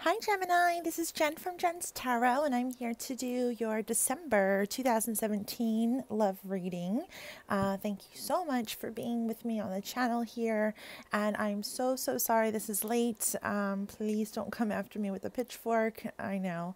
Hi Gemini, this is Jen from Jen's Tarot, and I'm here to do your December 2017 love reading. Thank you so much for being with me on the channel here, and I'm so sorry this is late. Please don't come after me with a pitchfork. I know.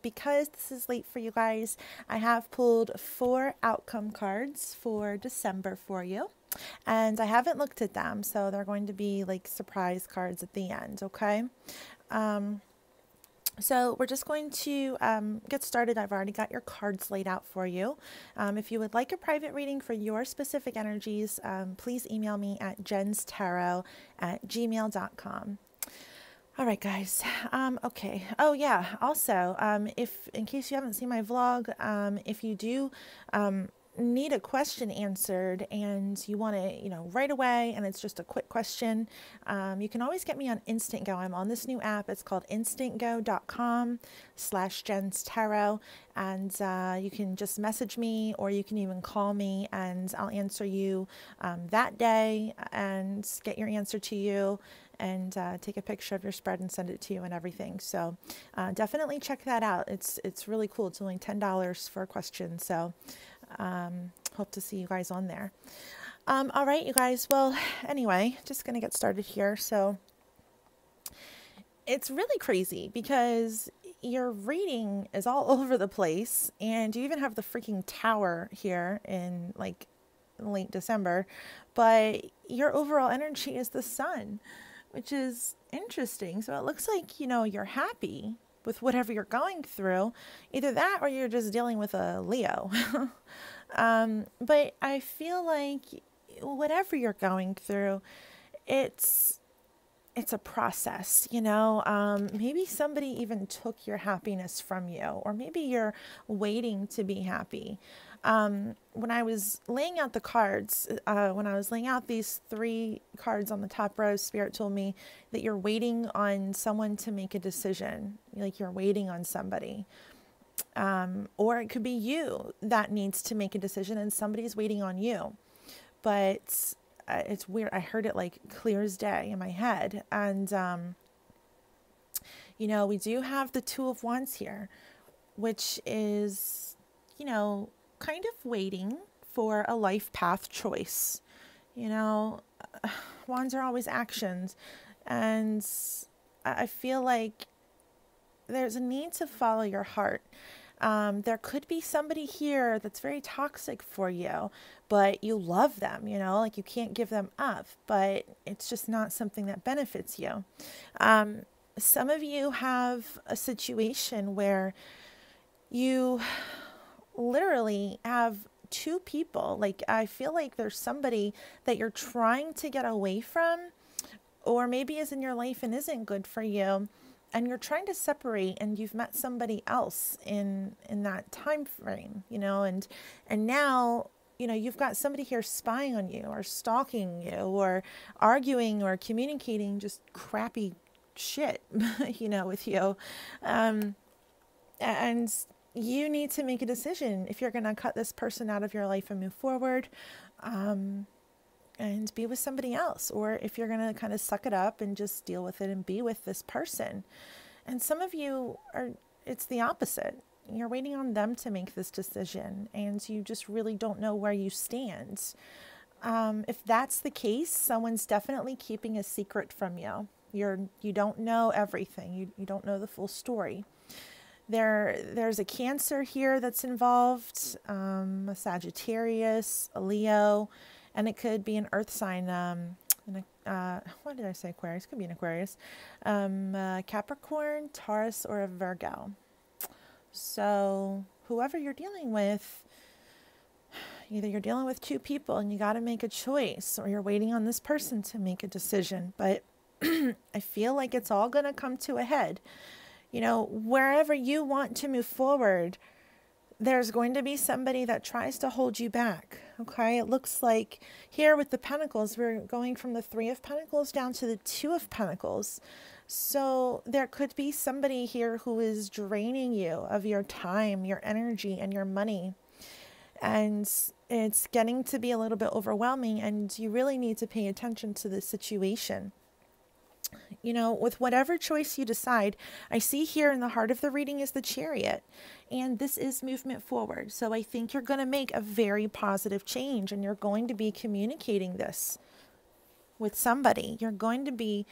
Because this is late for you guys, I have pulled 4 outcome cards for December for you. And I haven't looked at them, so they're going to be like surprise cards at the end, okay? So we're just going to get started. I've already got your cards laid out for you. If you would like a private reading for your specific energies, please email me at jenstarot@gmail.com. All right, guys. Okay. Oh, yeah. Also, if in case you haven't seen my vlog, if you do need a question answered and you want to, right away, and it's just a quick question, you can always get me on Instant Go. I'm on this new app. It's called instantgo.com/jenstarot, and you can just message me, or you can even call me, and I'll answer you that day and get your answer to you, and take a picture of your spread and send it to you and everything. So definitely check that out. It's really cool. It's only $10 for a question. So hope to see you guys on there. All right, you guys. Well, anyway, just going to get started here. So it's really crazy because your reading is all over the place, and you even have the freaking tower here in like late December, but your overall energy is the sun, which is interesting. So it looks like, you're happy with whatever you're going through. Either that or you're just dealing with a Leo. But I feel like whatever you're going through, it's a process, maybe somebody even took your happiness from you, or maybe you're waiting to be happy. When I was laying out the cards, when I was laying out these 3 cards on the top row, Spirit told me that you're waiting on someone to make a decision, like you're waiting on somebody. Or it could be you that needs to make a decision and somebody's waiting on you. But it's weird. I heard it like clear as day in my head. And, we do have the 2 of Wands here, which is, kind of waiting for a life path choice. Wands are always actions. And I feel like there's a need to follow your heart. There could be somebody here that's very toxic for you, but you love them, like you can't give them up, but it's just not something that benefits you. Some of you have a situation where you literally have 2 people. Like, I feel like there's somebody that you're trying to get away from, or maybe is in your life and isn't good for you, and you're trying to separate, and you've met somebody else in that time frame, and now, you've got somebody here spying on you, or stalking you, or arguing, or communicating just crappy shit, with you. And you need to make a decision if you're going to cut this person out of your life and move forward, and be with somebody else, or if you're going to kind of suck it up and just deal with it and be with this person. And some of you it's the opposite. You're waiting on them to make this decision, and you just really don't know where you stand. If that's the case, someone's definitely keeping a secret from you. You don't know everything. You don't know the full story. There's a Cancer here that's involved, a Sagittarius, a Leo, and it could be an earth sign. What did I say? Aquarius. Could be an Aquarius, Capricorn, Taurus, or a Virgo. So whoever you're dealing with, either you're dealing with 2 people and you got to make a choice, or you're waiting on this person to make a decision. But I feel like it's all going to come to a head. Wherever you want to move forward, there's going to be somebody that tries to hold you back. Okay, it looks like here with the Pentacles, we're going from the 3 of Pentacles down to the 2 of Pentacles. So there could be somebody here who is draining you of your time, your energy, and your money. And it's getting to be a little bit overwhelming, and you really need to pay attention to the situation. You know, with whatever choice you decide, I see here in the heart of the reading is the Chariot. And this is movement forward. So I think you're going to make a very positive change, and you're going to be communicating this with somebody. You're going to be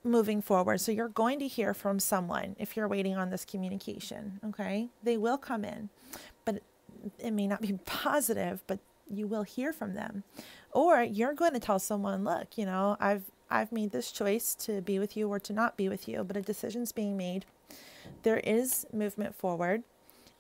moving forward. So you're going to hear from someone if you're waiting on this communication. Okay. They will come in, but it may not be positive, but you will hear from them. Or you're going to tell someone, look, you know, I've made this choice to be with you or to not be with you, but a decision's being made. There is movement forward,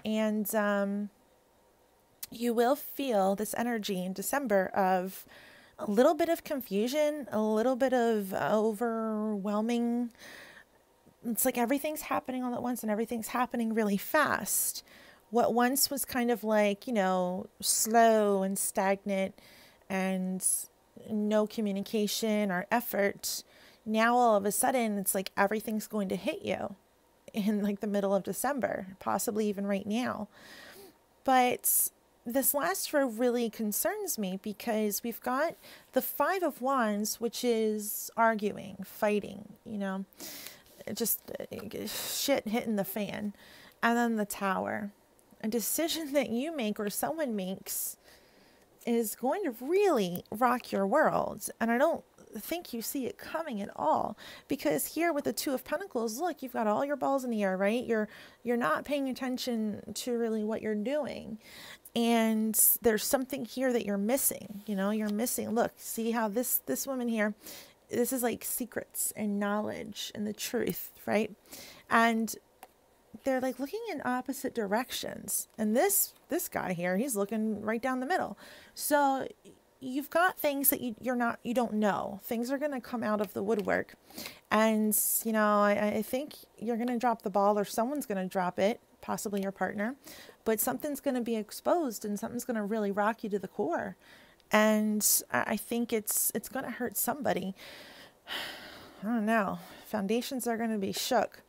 and you will feel this energy in December of a little bit of confusion, a little bit of overwhelming. It's like everything's happening all at once and everything's happening really fast. What once was kind of like, you know, slow and stagnant and no communication or effort, now all of a sudden it's like everything's going to hit you in like the middle of December, possibly even right now. But this last row really concerns me because we've got the Five of Wands, which is arguing, fighting, you know, just shit hitting the fan. And then the Tower. A decision that you make or someone makes is going to really rock your world. And I don't think you see it coming at all, because here with the Two of Pentacles, look, you've got all your balls in the air, right? You're not paying attention to really what you're doing. And there's something here that you're missing, you know, you're missing. Look, see how this woman here, this is like secrets and knowledge and the truth, right? And they're like looking in opposite directions. And this guy here, he's looking right down the middle. So you've got things that you don't know. Things are going to come out of the woodwork. And, you know, I think you're going to drop the ball, or someone's going to drop it, possibly your partner, but something's going to be exposed and something's going to really rock you to the core. And I think it's going to hurt somebody. I don't know. Foundations are going to be shook.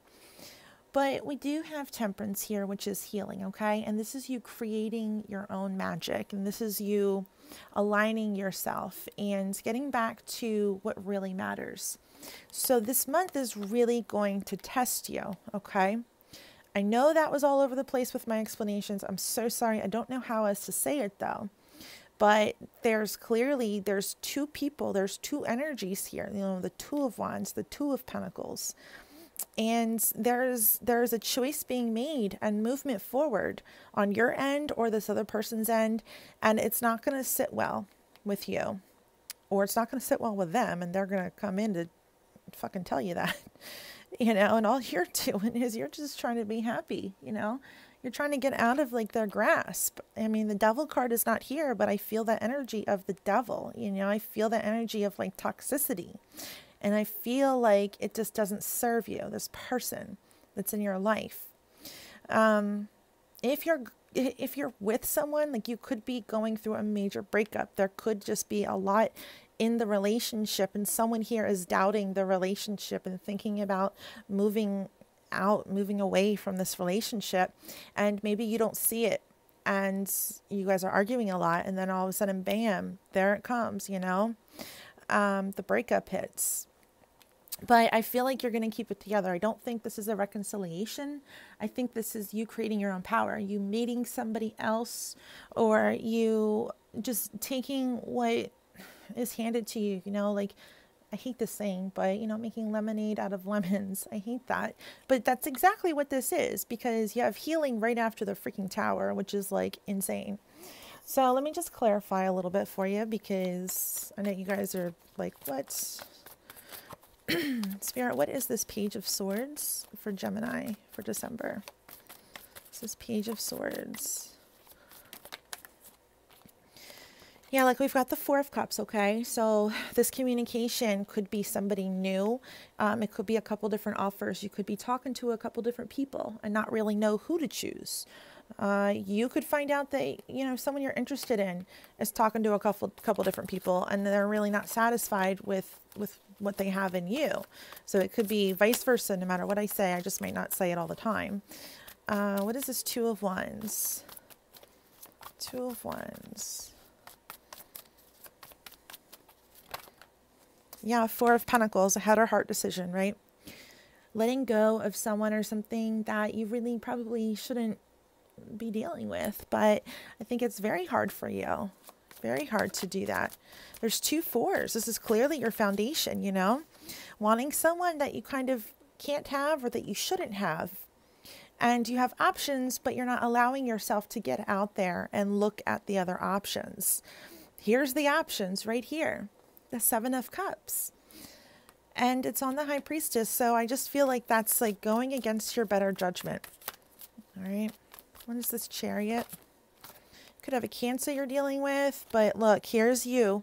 But we do have Temperance here, which is healing, okay? And this is you creating your own magic. And this is you aligning yourself and getting back to what really matters. So this month is really going to test you, okay? I know that was all over the place with my explanations. I'm so sorry. I don't know how else to say it, though. But there's two people, there's two energies here. You know, the Two of Wands, the Two of Pentacles. And there's a choice being made and movement forward on your end or this other person's end. And it's not going to sit well with you, or it's not going to sit well with them. And they're going to come in to fucking tell you that, you know, and all you're doing is you're just trying to be happy. You know, you're trying to get out of like their grasp. I mean, the Devil card is not here, but I feel that energy of the devil, you know, I feel that energy of like toxicity. And I feel like it just doesn't serve you, this person that's in your life. If you're with someone, like you could be going through a major breakup. There could just be a lot in the relationship, and someone here is doubting the relationship and thinking about moving away from this relationship. And maybe you don't see it, and you guys are arguing a lot, and then all of a sudden, bam, there it comes, you know. The breakup hits. But I feel like you're going to keep it together. I don't think this is a reconciliation. I think this is you creating your own power. You meeting somebody else, or you just taking what is handed to you. You know, like, I hate this saying, but, you know, making lemonade out of lemons. I hate that. But that's exactly what this is, because you have healing right after the freaking Tower, which is like insane. So let me just clarify a little bit for you, because I know you guys are like, what? Spirit, what is this Page of Swords for Gemini for December? This is Page of Swords. Yeah, like we've got the Four of Cups, okay? So this communication could be somebody new. It could be a couple different offers. You could be talking to a couple different people and not really know who to choose. You could find out that, you know, someone you're interested in is talking to a couple different people, and they're really not satisfied with what they have in you. So it could be vice versa. No matter what I say, I just might not say it all the time. What is this Two of Wands? Two of Wands. Yeah, Four of Pentacles, a head or heart decision, right? Letting go of someone or something that you really probably shouldn't be dealing with. But I think it's very hard for you. Very hard to do that. There's 2 fours. This is clearly your foundation, you know? Wanting someone that you kind of can't have or that you shouldn't have. And you have options, but you're not allowing yourself to get out there and look at the other options. Here's the options right here. The 7 of Cups. And it's on the High Priestess. So I just feel like that's like going against your better judgment. All right. What is this Chariot? Could have a Cancer you're dealing with. But look, here's you.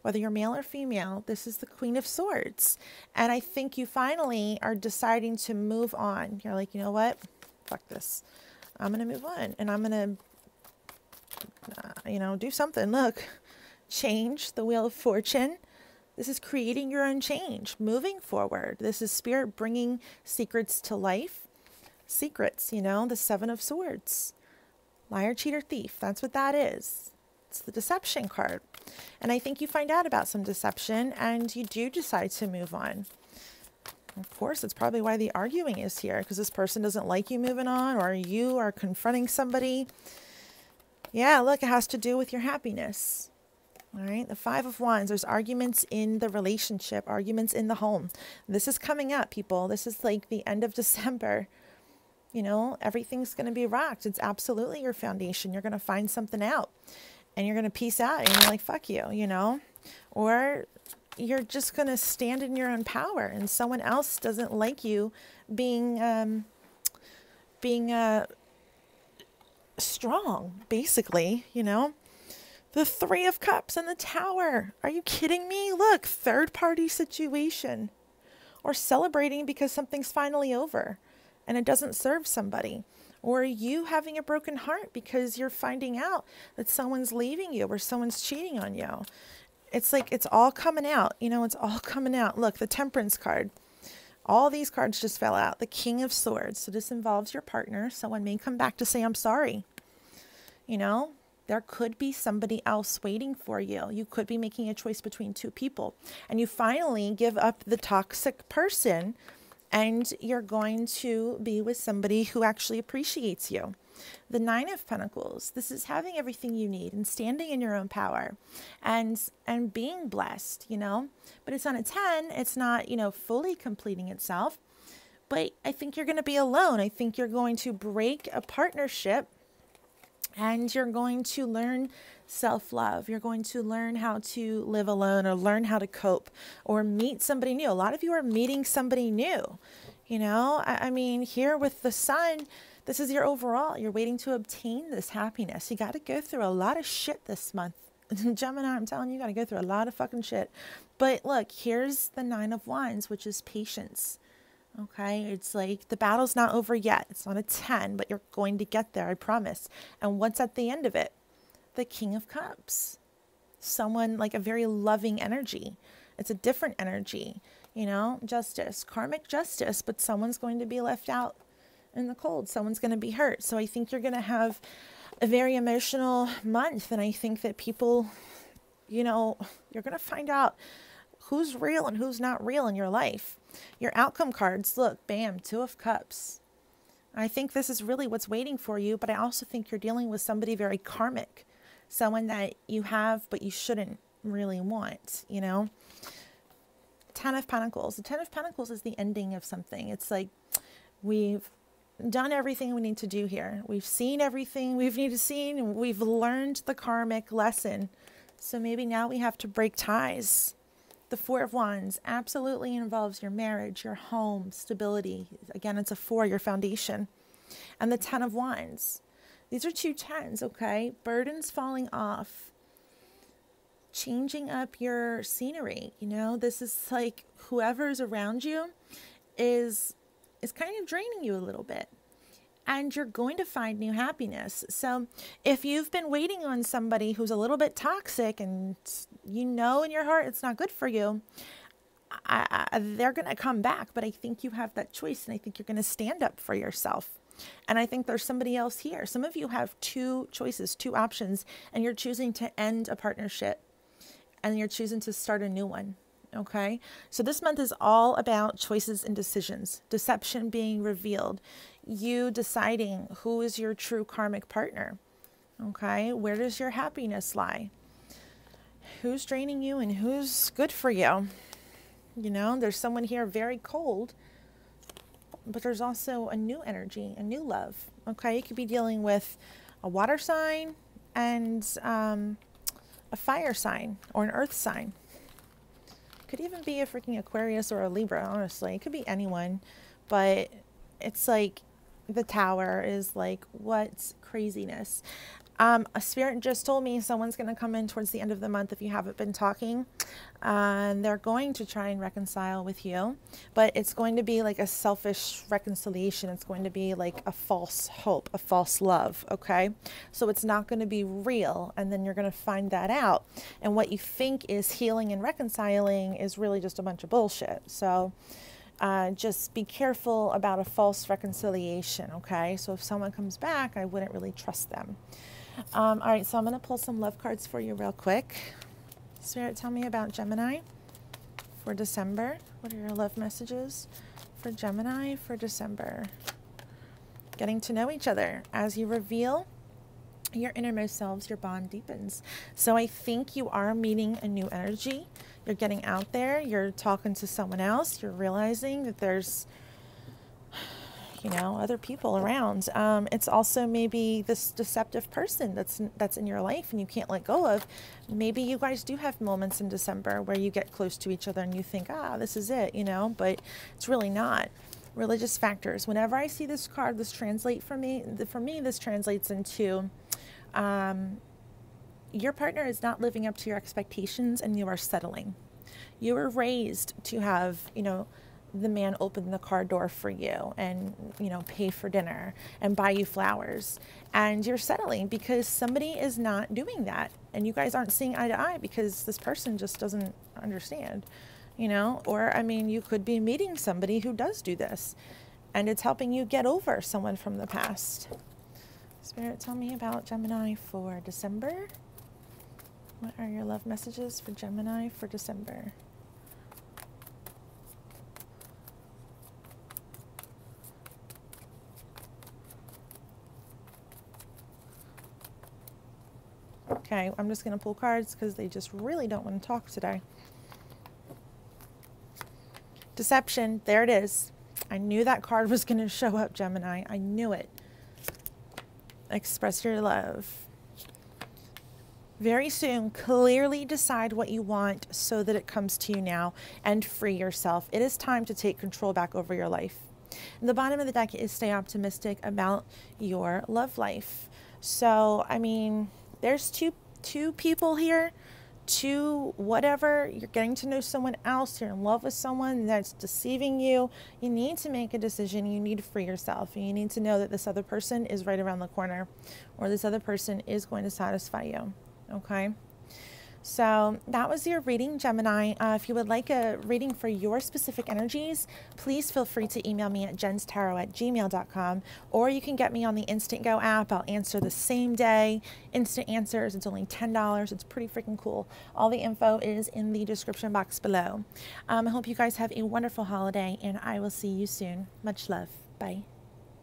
Whether you're male or female, this is the Queen of Swords. And I think you finally are deciding to move on. You're like, you know what? Fuck this. I'm going to move on. And I'm going to, do something. Look. Change, the Wheel of Fortune. This is creating your own change, moving forward. This is Spirit bringing secrets to life. Secrets, the 7 of Swords. Liar, cheater, thief. That's what that is. It's the deception card. And I think you find out about some deception and you do decide to move on. Of course, it's probably why the arguing is here, because this person doesn't like you moving on, or you are confronting somebody. Yeah, look, it has to do with your happiness. All right, the 5 of Wands, there's arguments in the relationship, arguments in the home. This is coming up, people. This is like the end of December. Everything's going to be rocked. It's absolutely your foundation. You're going to find something out and you're going to peace out and you're like, fuck you, or you're just going to stand in your own power and someone else doesn't like you being strong, basically, The 3 of Cups and the Tower. Are you kidding me? Look, third party situation. Or celebrating because something's finally over and it doesn't serve somebody. Or you having a broken heart because you're finding out that someone's leaving you or someone's cheating on you. It's like it's all coming out. It's all coming out. Look, the Temperance card. All these cards just fell out. The King of Swords. So this involves your partner. Someone may come back to say, I'm sorry. There could be somebody else waiting for you. You could be making a choice between 2 people. And you finally give up the toxic person and you're going to be with somebody who actually appreciates you. The 9 of Pentacles. This is having everything you need and standing in your own power and being blessed, But it's on a 10. It's not, fully completing itself. But I think you're going to be alone. I think you're going to break a partnership. And you're going to learn self-love. You're going to learn how to live alone or learn how to cope or meet somebody new. A lot of you are meeting somebody new. I mean, here with the Sun, this is your overall. You're waiting to obtain this happiness. You got to go through a lot of shit this month. Gemini, I'm telling you, you got to go through a lot of fucking shit. But look, here's the 9 of Wands, which is patience. Okay, it's like the battle's not over yet. It's not a 10, but you're going to get there, I promise. And what's at the end of it? The King of Cups. Someone like a very loving energy. It's a different energy, justice, karmic justice, but someone's going to be left out in the cold. Someone's going to be hurt. So I think you're going to have a very emotional month. And I think that people, you're going to find out who's real and who's not real in your life. Your outcome cards, look, bam, 2 of Cups. I think this is really what's waiting for you, but I also think you're dealing with somebody very karmic, someone that you have but you shouldn't really want, 10 of Pentacles. The 10 of Pentacles is the ending of something. It's like we've done everything we need to do here. We've seen everything we've needed to see, and we've learned the karmic lesson. So maybe now we have to break ties. The 4 of Wands absolutely involves your marriage, your home, stability. Again, it's a 4, your foundation. And the 10 of Wands. These are 2 10s, okay? Burdens falling off. Changing up your scenery, This is like whoever's around you is kind of draining you a little bit. And you're going to find new happiness. So if you've been waiting on somebody who's a little bit toxic and in your heart it's not good for you, they're going to come back. But I think you have that choice, and I think you're going to stand up for yourself. And I think there's somebody else here. Some of you have 2 choices, 2 options, and you're choosing to end a partnership and you're choosing to start a new one. Okay, so this month is all about choices and decisions, deception being revealed, you deciding who is your true karmic partner. Okay, where does your happiness lie? Who's draining you and who's good for you? You know, there's someone here very cold, but there's also a new energy, a new love. Okay, you could be dealing with a water sign and a fire sign or an earth sign. Could even be a freaking Aquarius or a Libra, honestly. It could be anyone, but it's like the Tower is like, what craziness. A spirit just told me someone's going to come in towards the end of the month if you haven't been talking. And they're going to try and reconcile with you, but it's going to be like a selfish reconciliation. It's going to be like a false hope, a false love, okay? So it's not going to be real, and then you're going to find that out. And what you think is healing and reconciling is really just a bunch of bullshit. So just be careful about a false reconciliation, okay? So if someone comes back, I wouldn't really trust them. All right, so I'm going to pull some love cards for you real quick. Spirit, tell me about Gemini for December. What are your love messages for Gemini for December? Getting to know each other. As you reveal your innermost selves, your bond deepens. So I think you are meeting a new energy. You're getting out there. You're talking to someone else. You're realizing that there's, you know, other people around. It's also maybe this deceptive person that's in your life and you can't let go of. Maybe you guys do have moments in December where you get close to each other and you think, this is it, you know, but it's really not. Religious factors. Whenever I see this card, this translates for me, this translates into your partner is not living up to your expectations and you are settling. You were raised to have, you know, the man open the car door for you and, you know, pay for dinner and buy you flowers. And you're settling because somebody is not doing that. And you guys aren't seeing eye to eye because this person just doesn't understand, you know? Or, I mean, you could be meeting somebody who does do this and it's helping you get over someone from the past. Spirit, tell me about Gemini for December. What are your love messages for Gemini for December? Okay, I'm just going to pull cards because they just really don't want to talk today. Deception, there it is. I knew that card was going to show up, Gemini. I knew it. Express your love. Very soon, clearly decide what you want so that it comes to you now and free yourself. It is time to take control back over your life. And the bottom of the deck is stay optimistic about your love life. So, I mean, there's two people here, two whatever. You're getting to know someone else. You're in love with someone that's deceiving you. You need to make a decision. You need to free yourself. And you need to know that this other person is right around the corner or this other person is going to satisfy you. Okay, so that was your reading, Gemini. If you would like a reading for your specific energies, please feel free to email me at jenstarot@gmail.com, or you can get me on the Instant Go app. I'll answer the same day. Instant answers. It's only $10. It's pretty freaking cool. All the info is in the description box below. I hope you guys have a wonderful holiday, and I will see you soon. Much love. Bye.